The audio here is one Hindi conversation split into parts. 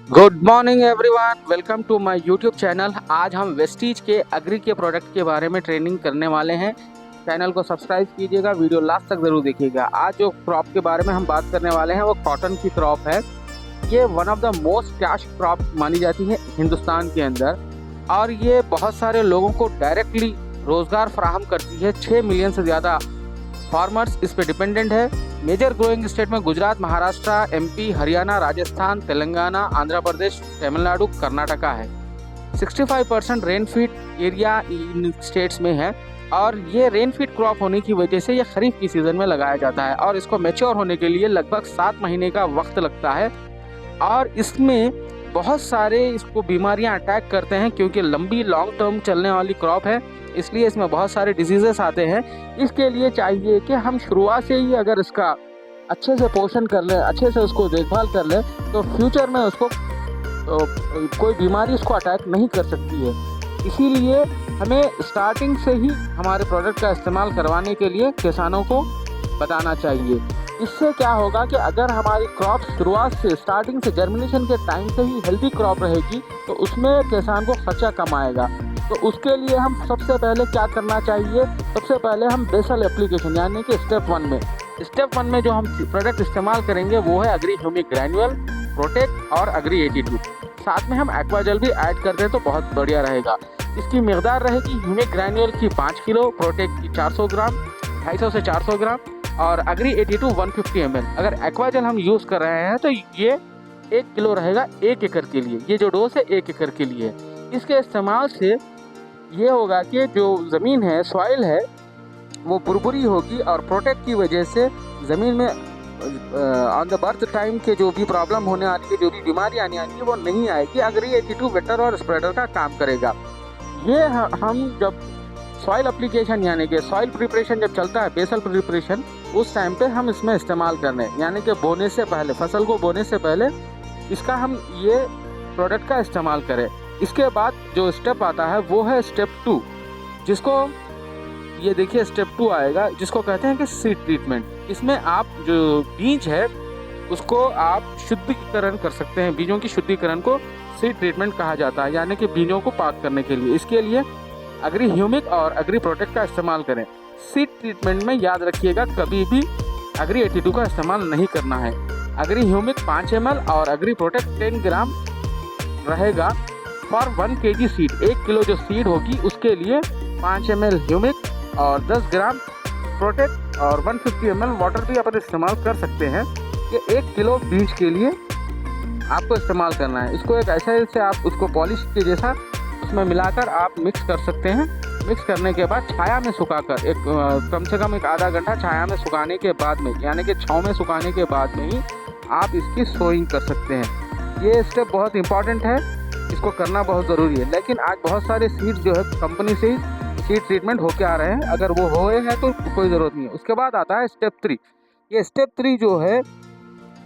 Good morning everyone, welcome to my YouTube channel. आज हम वेस्टीज के एग्री के प्रोडक्ट के बारे में ट्रेनिंग करने वाले हैं। चैनल को सब्सक्राइब कीजिएगा, वीडियो लास्ट तक ज़रूर देखिएगा। आज जो क्रॉप के बारे में हम बात करने वाले हैं वो कॉटन की क्रॉप है। ये one of the most cash crop मानी जाती है हिंदुस्तान के अंदर और ये बहुत सारे लोगों को डायरेक्टली रोज़गार फराहम करती है। 6 मिलियन से ज़्यादा फार्मर्स इस पे डिपेंडेंट है। मेजर ग्रोइंग स्टेट में गुजरात, महाराष्ट्र, एमपी, हरियाणा, राजस्थान, तेलंगाना, आंध्र प्रदेश, तमिलनाडु, कर्नाटका है। 65% रेनफीड एरिया इन स्टेट्स में है और ये रेनफीड क्रॉप होने की वजह से ये खरीफ की सीज़न में लगाया जाता है और इसको मैच्योर होने के लिए लगभग 7 महीने का वक्त लगता है और इसमें बहुत सारे इसको बीमारियां अटैक करते हैं क्योंकि लंबी लॉन्ग टर्म चलने वाली क्रॉप है, इसलिए इसमें बहुत सारे डिजीजेस आते हैं। इसके लिए चाहिए कि हम शुरुआत से ही अगर इसका अच्छे से पोषण कर लें, अच्छे से उसको देखभाल कर लें तो फ्यूचर में उसको कोई बीमारी उसको अटैक नहीं कर सकती है। इसीलिए हमें स्टार्टिंग से ही हमारे प्रोडक्ट का इस्तेमाल करवाने के लिए किसानों को बताना चाहिए। इससे क्या होगा कि अगर हमारी क्रॉप शुरुआत से स्टार्टिंग से जर्मिनेशन के टाइम से ही हेल्दी क्रॉप रहेगी तो उसमें किसान को खर्चा कम आएगा। तो उसके लिए हम सबसे पहले क्या करना चाहिए, सबसे पहले हम बेसल एप्लीकेशन यानी कि स्टेप वन में जो हम प्रोडक्ट इस्तेमाल करेंगे वो है एग्री ह्यूमिक ग्रैन्युअल, प्रोटेक्ट और एग्री 82। साथ में हम एक्वाजेल भी ऐड कर दें तो बहुत बढ़िया रहेगा। इसकी मकदार रहेगी ह्यूमिक ग्रैन्युअल की 5 किलो, प्रोटेक्ट की 400 ग्राम, 250 से 400 ग्राम और एग्री 82 150 ml। अगर एक्वाजेल हम यूज़ कर रहे हैं तो ये 1 किलो रहेगा 1 एकड़ के लिए। ये जो डोज है 1 एकड़ के लिए। इसके इस्तेमाल से ये होगा कि जो ज़मीन है, सॉइल है, वो बुरबुरी होगी और प्रोटेक्ट की वजह से ज़मीन में ऑन द बर्थ टाइम के जो भी प्रॉब्लम होने वाली है, जो भी बीमारी आने वाली है वो नहीं आएगी। एग्री 82 वेक्टर और स्प्रेडर का काम करेगा। ये हम जब सॉइल एप्लीकेशन यानी कि सॉइल प्रिपरेशन जब चलता है, बेसल प्रिपरेशन, उस टाइम पे हम इसमें इस्तेमाल करने यानी कि बोने से पहले, फसल को बोने से पहले इसका हम ये प्रोडक्ट का इस्तेमाल करें। इसके बाद जो स्टेप आता है वो है स्टेप 2, जिसको ये देखिए स्टेप 2 आएगा, जिसको कहते हैं कि सीड ट्रीटमेंट। इसमें आप जो बीज है उसको आप शुद्धिकरण कर सकते हैं। बीजों की शुद्धिकरण को सीड ट्रीटमेंट कहा जाता है, यानी कि बीजों को पाक करने के लिए। इसके लिए एग्री ह्यूमिक और एग्री प्रोटेक्ट का इस्तेमाल करें। सीड ट्रीटमेंट में याद रखिएगा कभी भी एग्री 82 का इस्तेमाल नहीं करना है। एग्री ह्यूमिक 5 ml और एग्री प्रोटेक्ट 10 ग्राम रहेगा फॉर 1 kg सीड। 1 किलो जो सीड होगी उसके लिए 5 ml ह्यूमिक और 10 ग्राम प्रोटेक्ट और 150 ml वाटर भी अपन इस्तेमाल कर सकते हैं। ये 1 किलो बीज के लिए आपको इस्तेमाल करना है। इसको एक ऐसे से आप उसको पॉलिश के जैसा उसमें मिलाकर आप मिक्स कर सकते हैं। मिक्स करने के बाद छाया में सुखाकर एक कम से कम एक आधा घंटा छाया में सुखाने के बाद में, यानी कि छाँव में सुखाने के बाद में ही आप इसकी सोइंग कर सकते हैं। ये स्टेप बहुत इंपॉर्टेंट है, इसको करना बहुत ज़रूरी है। लेकिन आज बहुत सारे सीड्स जो है कंपनी से ही सीड ट्रीटमेंट होके आ रहे हैं, अगर वो हुए हैं तो कोई ज़रूरत नहीं है। उसके बाद आता है स्टेप 3। ये स्टेप 3 जो है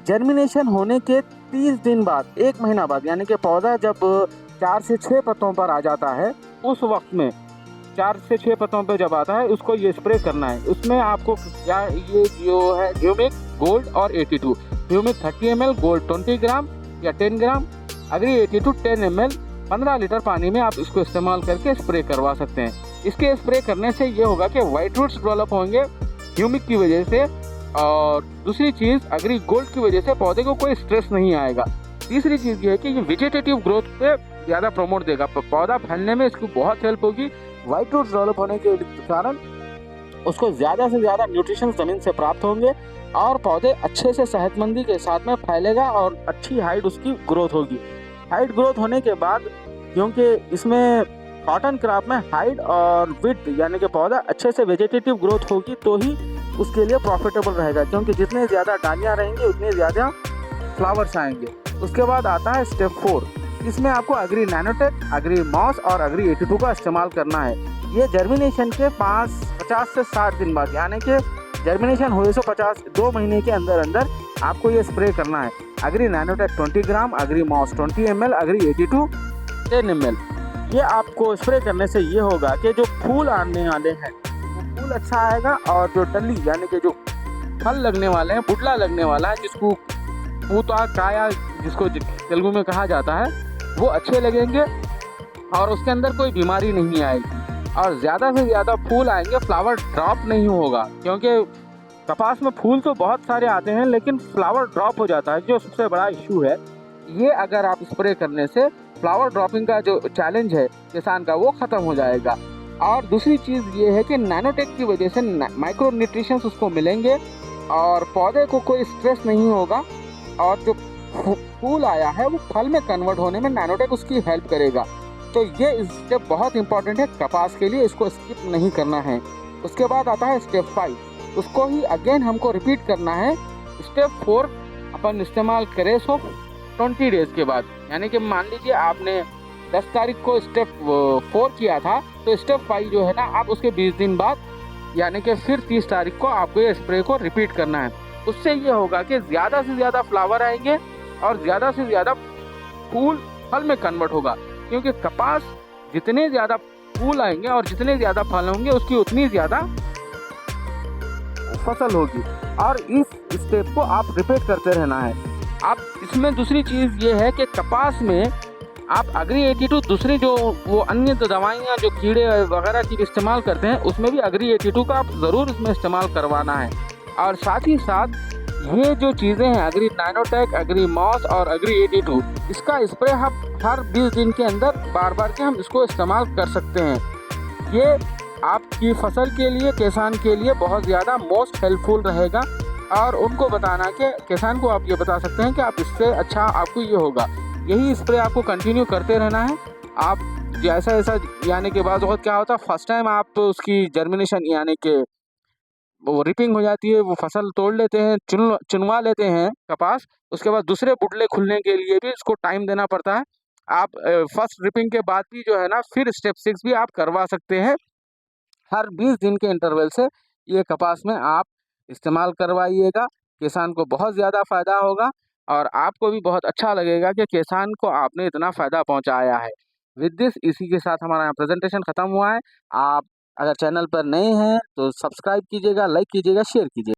जर्मिनेशन होने के 30 दिन बाद, 1 महीना बाद, यानी कि पौधा जब 4 से 6 पत्तों पर आ जाता है, उस वक्त में 4 से 6 पत्तों पर जब आता है उसको ये स्प्रे करना है। उसमें आपको क्या, ये जो है ह्यूमिक गोल्ड और 82, ह्यूमिक 30 ml, गोल्ड 20 ग्राम या 10 ग्राम, एग्री 82 10 ml, 15 लीटर पानी में आप इसको इस्तेमाल करके स्प्रे करवा सकते हैं। इसके स्प्रे करने से ये होगा कि वाइट रूट्स डेवलप होंगे ह्यूमिक की वजह से, और दूसरी चीज़ एग्री गोल्ड की वजह से पौधे को कोई स्ट्रेस नहीं आएगा। तीसरी चीज़ ये है कि ये वेजिटेटिव ग्रोथ पे ज़्यादा प्रमोट देगा, पौधा फैलने में इसको बहुत हेल्प होगी। वाइट रूट्स डेवलप होने के कारण उसको ज़्यादा से ज़्यादा न्यूट्रिशन ज़मीन से प्राप्त होंगे और पौधे अच्छे से सेहतमंदी के साथ में फैलेगा और अच्छी हाइट उसकी ग्रोथ होगी। हाइट ग्रोथ होने के बाद, क्योंकि इसमें कॉटन क्रॉप में हाइट और विड्थ यानी कि पौधा अच्छे से वेजिटेटिव ग्रोथ होगी तो ही उसके लिए प्रॉफिटेबल रहेगा, क्योंकि जितने ज़्यादा डालियाँ रहेंगी उतने ज़्यादा फ्लावर्स आएंगे। उसके बाद आता है स्टेप 4। इसमें आपको एग्री नैनोटेक, एग्री मॉस और एग्री 82 का इस्तेमाल करना है। ये जर्मिनेशन के 50 से 60 दिन बाद, यानी कि जर्मिनेशन हुए से 2 महीने के अंदर अंदर आपको ये स्प्रे करना है। Agri nanotech 20 gram, agri moss 20 ml, agri 82 10 ml। ये आपको स्प्रे करने से ये होगा कि जो फूल आने वाले हैं वो फूल अच्छा आएगा और जो डली यानी कि जो फल लगने वाले हैं, बुडला लगने वाला है, जिसको पूता काया जिसको तेलुगु में कहा जाता है, वो अच्छे लगेंगे और उसके अंदर कोई बीमारी नहीं आएगी और ज़्यादा से ज़्यादा फूल आएंगे, फ्लावर ड्रॉप नहीं होगा। क्योंकि कपास में फूल तो बहुत सारे आते हैं लेकिन फ्लावर ड्रॉप हो जाता है, जो सबसे बड़ा इशू है। ये अगर आप स्प्रे करने से फ्लावर ड्रॉपिंग का जो चैलेंज है किसान का, वो ख़त्म हो जाएगा। और दूसरी चीज़ ये है कि नैनोटेक की वजह से माइक्रो न्यूट्रिशंस उसको मिलेंगे और पौधे को कोई स्ट्रेस नहीं होगा और जो फूल आया है वो फल में कन्वर्ट होने में नैनोटेक उसकी हेल्प करेगा। तो ये स्टेप बहुत इंपॉर्टेंट है कपास के लिए, इसको स्किप नहीं करना है। उसके बाद आता है स्टेप 5, उसको ही अगेन हमको रिपीट करना है। स्टेप 4 अपन इस्तेमाल करें 20 डेज़ के बाद, यानी कि मान लीजिए आपने 10 तारीख को स्टेप 4 किया था, तो स्टेप 5 जो है ना, आप उसके 20 दिन बाद यानी कि फिर 30 तारीख को आपको ये स्प्रे को रिपीट करना है। उससे ये होगा कि ज़्यादा से ज़्यादा फ्लावर आएंगे और ज़्यादा से ज़्यादा फूल फल में कन्वर्ट होगा। क्योंकि कपास जितने ज़्यादा फूल आएंगे और जितने ज़्यादा फल होंगे उसकी उतनी ज़्यादा फसल होगी। और इस स्टेप को आप रिपीट करते रहना है। आप इसमें दूसरी चीज़ ये है कि कपास में आप अग्री 82 दूसरी जो वो अन्य दवाइयाँ जो कीड़े वगैरह की इस्तेमाल करते हैं, उसमें भी अग्री 82 का आप ज़रूर इसमें इस्तेमाल करवाना है। और साथ ही साथ ये जो चीज़ें हैं अग्री नाइनोटेक, अग्री मॉस और अग्री 82, इसका स्प्रे हम हर 20 दिन के अंदर बार बार के हम इसको इस्तेमाल कर सकते हैं। ये आपकी फसल के लिए, किसान के लिए बहुत ज़्यादा मोस्ट हेल्पफुल रहेगा। और उनको बताना कि किसान को आप ये बता सकते हैं कि आप इससे अच्छा आपको ये होगा। यही स्प्रे आपको कंटिन्यू करते रहना है। आप जैसा ऐसा यानी के बाद क्या होता है, फर्स्ट टाइम आप तो उसकी जर्मिनेशन यानी कि वो रिपिंग हो जाती है, वो फसल तोड़ लेते हैं, चुनवा लेते हैं कपास। उसके बाद दूसरे बुटले खुलने के लिए भी इसको टाइम देना पड़ता है। आप फर्स्ट रिपिंग के बाद भी जो है ना, फिर स्टेप 6 भी आप करवा सकते हैं। हर 20 दिन के इंटरवल से ये कपास में आप इस्तेमाल करवाइएगा। किसान को बहुत ज़्यादा फ़ायदा होगा और आपको भी बहुत अच्छा लगेगा कि किसान को आपने इतना फ़ायदा पहुंचाया है। विद दिस, इसी के साथ हमारा यहाँ प्रेजेंटेशन ख़त्म हुआ है। आप अगर चैनल पर नए हैं तो सब्सक्राइब कीजिएगा, लाइक कीजिएगा, शेयर कीजिएगा।